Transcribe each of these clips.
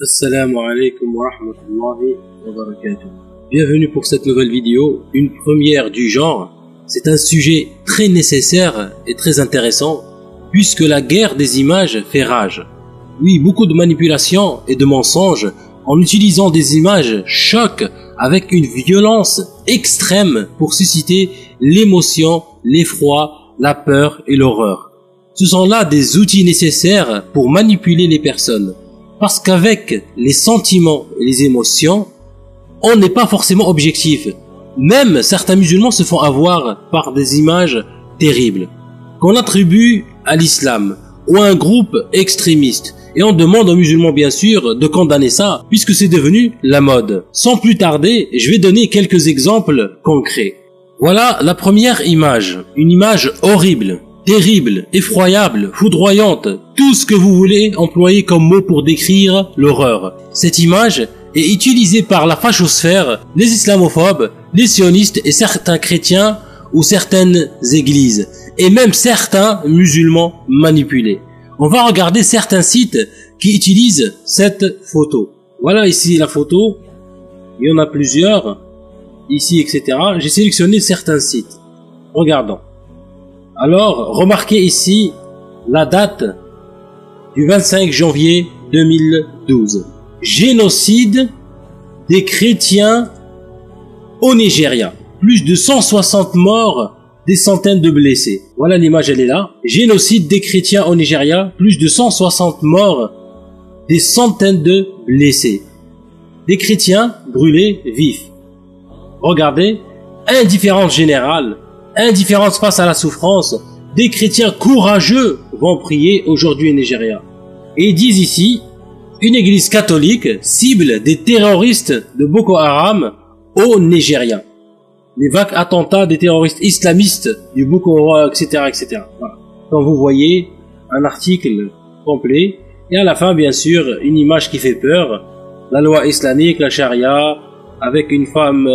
Assalamu alaikum wa rahmatullahi wa barakatuh. Bienvenue pour cette nouvelle vidéo, une première du genre. C'est un sujet très nécessaire et très intéressant puisque la guerre des images fait rage. Oui, beaucoup de manipulations et de mensonges en utilisant des images choc avec une violence extrême pour susciter l'émotion, l'effroi, la peur et l'horreur. Ce sont là des outils nécessaires pour manipuler les personnes. Parce qu'avec les sentiments et les émotions, on n'est pas forcément objectif. Même certains musulmans se font avoir par des images terribles qu'on attribue à l'islam ou à un groupe extrémiste. Et on demande aux musulmans bien sûr de condamner ça puisque c'est devenu la mode. Sans plus tarder, je vais donner quelques exemples concrets. Voilà la première image, une image horrible, terrible, effroyable, foudroyante, tout ce que vous voulez employer comme mot pour décrire l'horreur. Cette image est utilisée par la fachosphère, les islamophobes, les sionistes et certains chrétiens ou certaines églises, et même certains musulmans manipulés. On va regarder certains sites qui utilisent cette photo. Voilà ici la photo, il y en a plusieurs, ici etc. J'ai sélectionné certains sites. Regardons. Alors, remarquez ici la date du 25 janvier 2012. Génocide des chrétiens au Nigeria. Plus de 160 morts, des centaines de blessés. Voilà l'image, elle est là. Génocide des chrétiens au Nigeria. Plus de 160 morts, des centaines de blessés. Des chrétiens brûlés vifs. Regardez, indifférence générale. Indifférence face à la souffrance, des chrétiens courageux vont prier aujourd'hui au Nigeria. Et ils disent ici, une église catholique cible des terroristes de Boko Haram au Nigeria. Les vagues attentats des terroristes islamistes du Boko Haram, etc., etc. Voilà. Comme vous voyez, un article complet. Et à la fin, bien sûr, une image qui fait peur. La loi islamique, la charia, avec une femme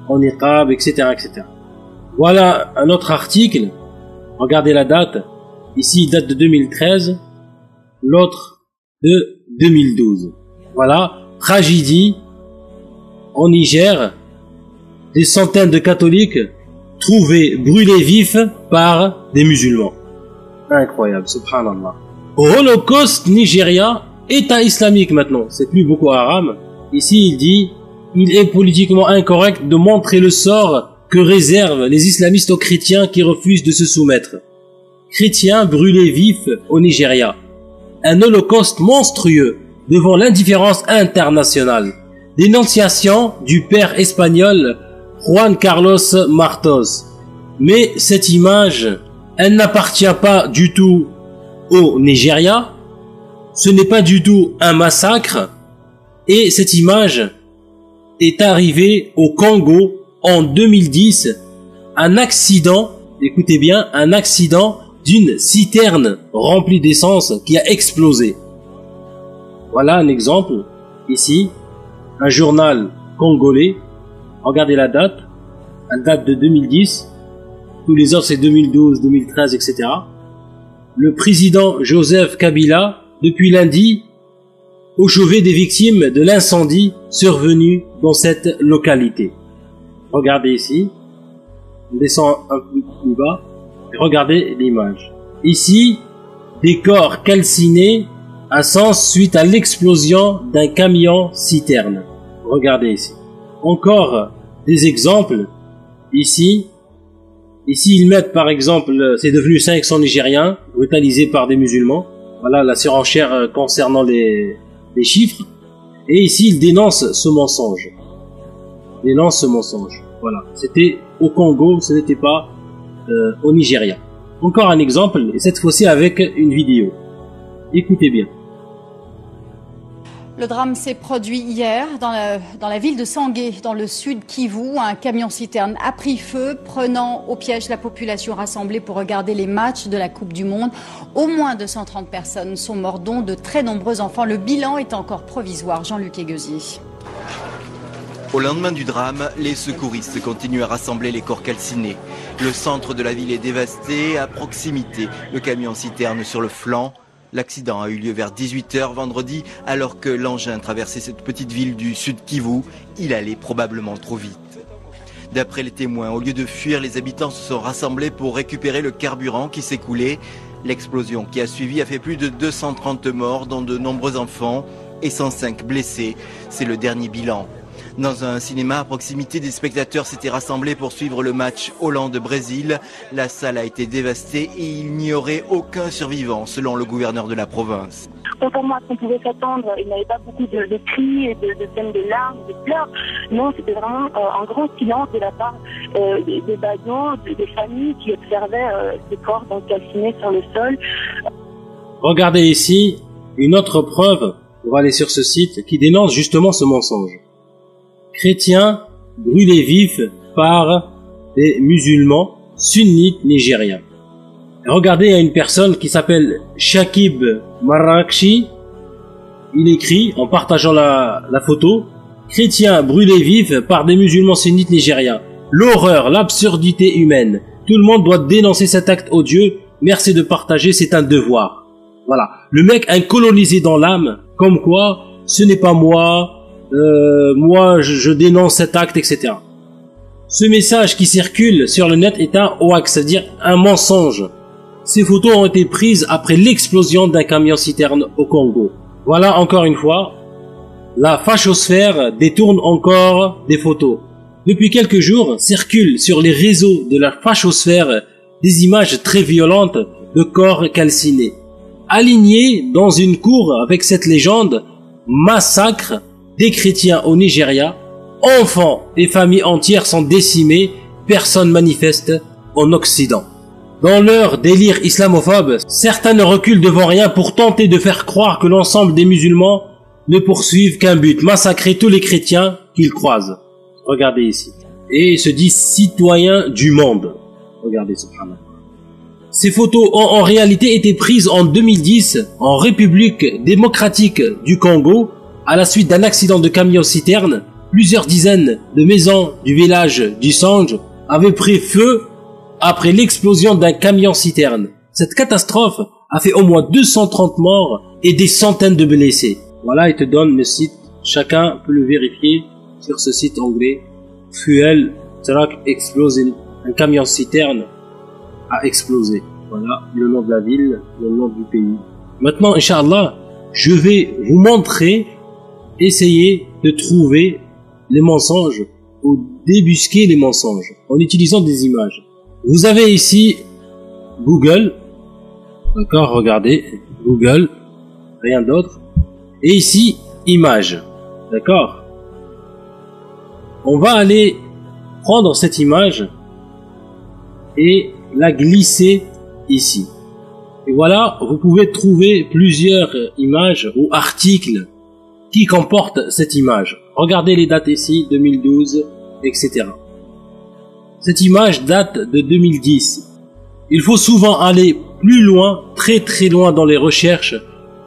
en niqab, etc., etc. Voilà un autre article, regardez la date, ici il date de 2013, l'autre de 2012. Voilà, tragédie en Niger, des centaines de catholiques trouvés brûlés vifs par des musulmans. Incroyable, subhanallah. Holocauste Nigeria, État islamique maintenant, c'est plus Boko Haram. Ici il dit, il est politiquement incorrect de montrer le sort que réservent les islamistes aux chrétiens qui refusent de se soumettre. Chrétiens brûlés vifs au Nigeria. Un holocauste monstrueux devant l'indifférence internationale. Dénonciation du père espagnol Juan Carlos Martos. Mais cette image, elle n'appartient pas du tout au Nigeria. Ce n'est pas du tout un massacre. Et cette image est arrivée au Congo en 2010, un accident, écoutez bien, un accident d'une citerne remplie d'essence qui a explosé. Voilà un exemple, ici, un journal congolais, regardez la date, elle date de 2010, tous les autres c'est 2012, 2013, etc. Le président Joseph Kabila, depuis lundi, au chevet des victimes de l'incendie survenu dans cette localité. Regardez ici, on descend un peu plus bas, et regardez l'image. Ici, des corps calcinés à Sens suite à l'explosion d'un camion citerne. Regardez ici. Encore des exemples. Ici ils mettent par exemple, c'est devenu 500 Nigériens brutalisés par des musulmans. Voilà la surenchère concernant les chiffres. Et ici, ils dénoncent ce mensonge. Voilà, c'était au Congo, ce n'était pas au Nigeria. Encore un exemple, et cette fois-ci avec une vidéo. Écoutez bien. Le drame s'est produit hier dans la ville de Sangué, dans le sud Kivu. Un camion-citerne a pris feu, prenant au piège la population rassemblée pour regarder les matchs de la Coupe du Monde. Au moins 230 personnes sont mortes, dont de très nombreux enfants. Le bilan est encore provisoire. Jean-Luc Eguezier. Au lendemain du drame, les secouristes continuent à rassembler les corps calcinés. Le centre de la ville est dévasté, à proximité, le camion-citerne sur le flanc. L'accident a eu lieu vers 18 h vendredi, alors que l'engin traversait cette petite ville du sud Kivu. Il allait probablement trop vite. D'après les témoins, au lieu de fuir, les habitants se sont rassemblés pour récupérer le carburant qui s'écoulait. L'explosion qui a suivi a fait plus de 230 morts, dont de nombreux enfants, et 105 blessés. C'est le dernier bilan. Dans un cinéma à proximité, des spectateurs s'étaient rassemblés pour suivre le match Hollande-Brésil. La salle a été dévastée et il n'y aurait aucun survivant, selon le gouverneur de la province. Contrairement à ce qu'on pouvait s'attendre, il n'y avait pas beaucoup de cris, de scènes de larmes, de pleurs. Non, c'était vraiment un grand silence de la part des bâillons, des familles qui observaient ces corps donc calcinés sur le sol. Regardez ici une autre preuve, on va aller sur ce site, qui dénonce justement ce mensonge. Chrétiens brûlés vifs par des musulmans sunnites nigériens. Regardez, il y a une personne qui s'appelle Shakib Marrakchi. Il écrit, en partageant la photo, « Chrétiens brûlés vifs par des musulmans sunnites nigériens. L'horreur, l'absurdité humaine. Tout le monde doit dénoncer cet acte odieux. Merci de partager, c'est un devoir. » Voilà. Le mec incolonisé dans l'âme, comme quoi, ce n'est pas moi, je dénonce cet acte, etc. Ce message qui circule sur le net est un hoax, c'est-à-dire un mensonge. Ces photos ont été prises après l'explosion d'un camion-citerne au Congo. Voilà, encore une fois, la fachosphère détourne encore des photos. Depuis quelques jours, circulent sur les réseaux de la fachosphère des images très violentes de corps calcinés. Alignés dans une cour avec cette légende, massacre des chrétiens au Nigeria, enfants et familles entières sont décimées, personne manifeste en Occident. Dans leur délire islamophobe, certains ne reculent devant rien pour tenter de faire croire que l'ensemble des musulmans ne poursuivent qu'un but, massacrer tous les chrétiens qu'ils croisent. Regardez ici. Et ils se disent citoyens du monde. Regardez ce phénomène. Ces photos ont en réalité été prises en 2010 en République démocratique du Congo à la suite d'un accident de camion-citerne. Plusieurs dizaines de maisons du village du Sange avaient pris feu après l'explosion d'un camion-citerne. Cette catastrophe a fait au moins 230 morts et des centaines de blessés. Voilà, il te donne le site. Chacun peut le vérifier sur ce site anglais. Fuel Truck Explosion. Un camion-citerne a explosé. Voilà le nom de la ville, le nom du pays. Maintenant, Inch'Allah, je vais vous montrer, essayer de trouver les mensonges ou débusquer les mensonges en utilisant des images. Vous avez ici Google, d'accord, regardez, Google, rien d'autre. Et ici, images, d'accord. On va aller prendre cette image et la glisser ici. Et voilà, vous pouvez trouver plusieurs images ou articles qui comportent cette image. Regardez les dates ici, 2012, etc. Cette image date de 2010. Il faut souvent aller plus loin, très très loin dans les recherches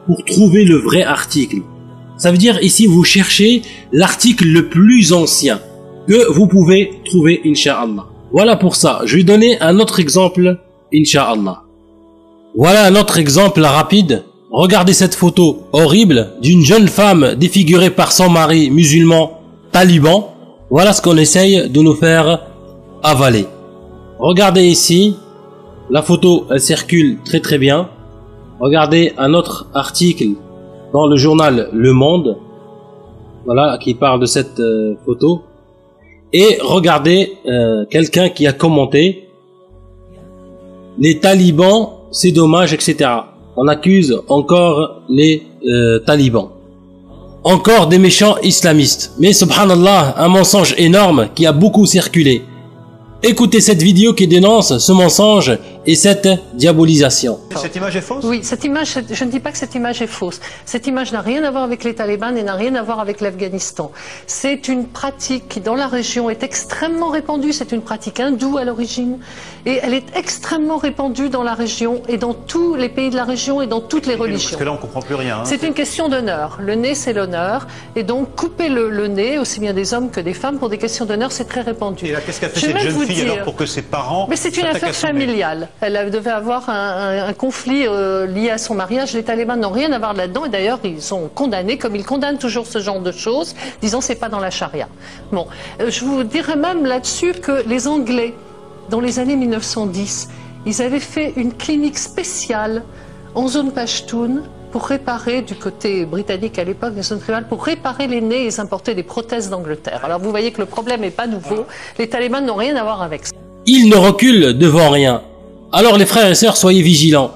pour trouver le vrai article. Ça veut dire ici vous cherchez l'article le plus ancien que vous pouvez trouver, Inch'Allah. Voilà pour ça. Je vais donner un autre exemple, Inch'Allah. Voilà un autre exemple rapide. Regardez cette photo horrible d'une jeune femme défigurée par son mari musulman taliban. Voilà ce qu'on essaye de nous faire avaler. Regardez ici. La photo, elle circule très très bien. Regardez un autre article dans le journal Le Monde. Voilà, qui parle de cette photo. Et regardez quelqu'un qui a commenté les talibans, c'est dommage, etc. On accuse encore les talibans. Encore des méchants islamistes. Mais subhanallah, un mensonge énorme qui a beaucoup circulé. Écoutez cette vidéo qui dénonce ce mensonge et cette diabolisation. Cette image est fausse? Oui, cette image, je ne dis pas que cette image est fausse. Cette image n'a rien à voir avec les talibans et n'a rien à voir avec l'Afghanistan. C'est une pratique qui, dans la région, est extrêmement répandue. C'est une pratique hindoue à l'origine. Et elle est extrêmement répandue dans la région et dans tous les pays de la région et dans toutes les religions. Parce que là, on comprend plus rien. Hein. C'est une question d'honneur. Le nez, c'est l'honneur. Et donc, couper le nez, aussi bien des hommes que des femmes, pour des questions d'honneur, c'est très répandu. Et là, qu'est-ce qu'a fait cette jeune fille alors pour que ses parents... Mais c'est une affaire familiale. Elle devait avoir un conflit lié à son mariage. Les talibans n'ont rien à voir là-dedans. Et d'ailleurs, ils sont condamnés, comme ils condamnent toujours ce genre de choses, disant c'est pas dans la charia. Bon, je vous dirais même là-dessus que les Anglais, dans les années 1910, ils avaient fait une clinique spéciale en zone Pashtun pour réparer, du côté britannique à l'époque, des zones tribales, pour réparer les nez et ils importaient des prothèses d'Angleterre. Alors vous voyez que le problème n'est pas nouveau. Les talibans n'ont rien à voir avec ça. Ils ne reculent devant rien. Alors les frères et sœurs, soyez vigilants.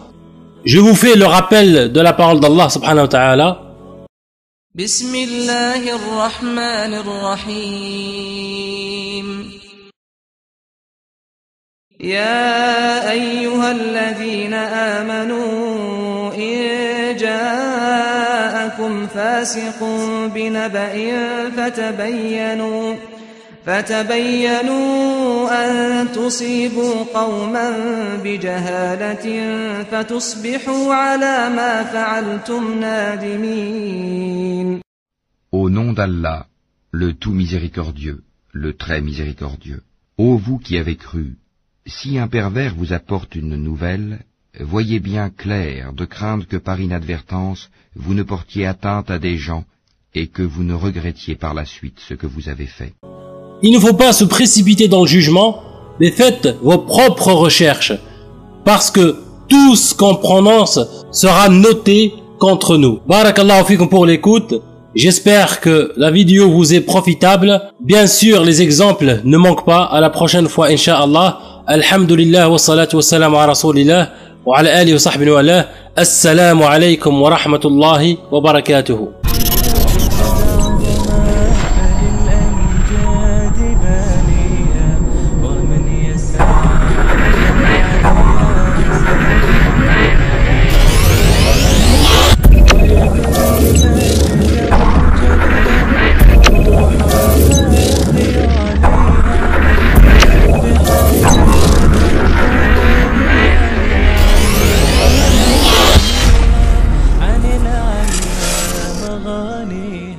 Je vous fais le rappel de la parole d'Allah subhanahu wa ta'ala. Bismillahirrahmanirrahim. Ya ayyuhalladhina amanu in ja'akum fasiqun binaba'in فتبينوا أن تصيبوا قوما بجهالة فتصبحوا على ما فعلتم نادمين. Au nom d'Allah, le tout miséricordieux, le très miséricordieux. Ô vous qui avez cru, si un pervers vous apporte une nouvelle, voyez bien clair de craindre que par inadvertance vous ne portiez atteinte à des gens et que vous ne regrettiez par la suite ce que vous avez fait. Il ne faut pas se précipiter dans le jugement, mais faites vos propres recherches, parce que tout ce qu'on prononce sera noté contre nous. Barakallahu fikum pour l'écoute. J'espère que la vidéo vous est profitable. Bien sûr, les exemples ne manquent pas. À la prochaine fois, Inch'Allah. Alhamdulillah wa salatu wa salam ala rasulillah wa ala alihi wa sahbihi wa ala. Assalamu alaykum wa rahmatullahi wa barakatuhu.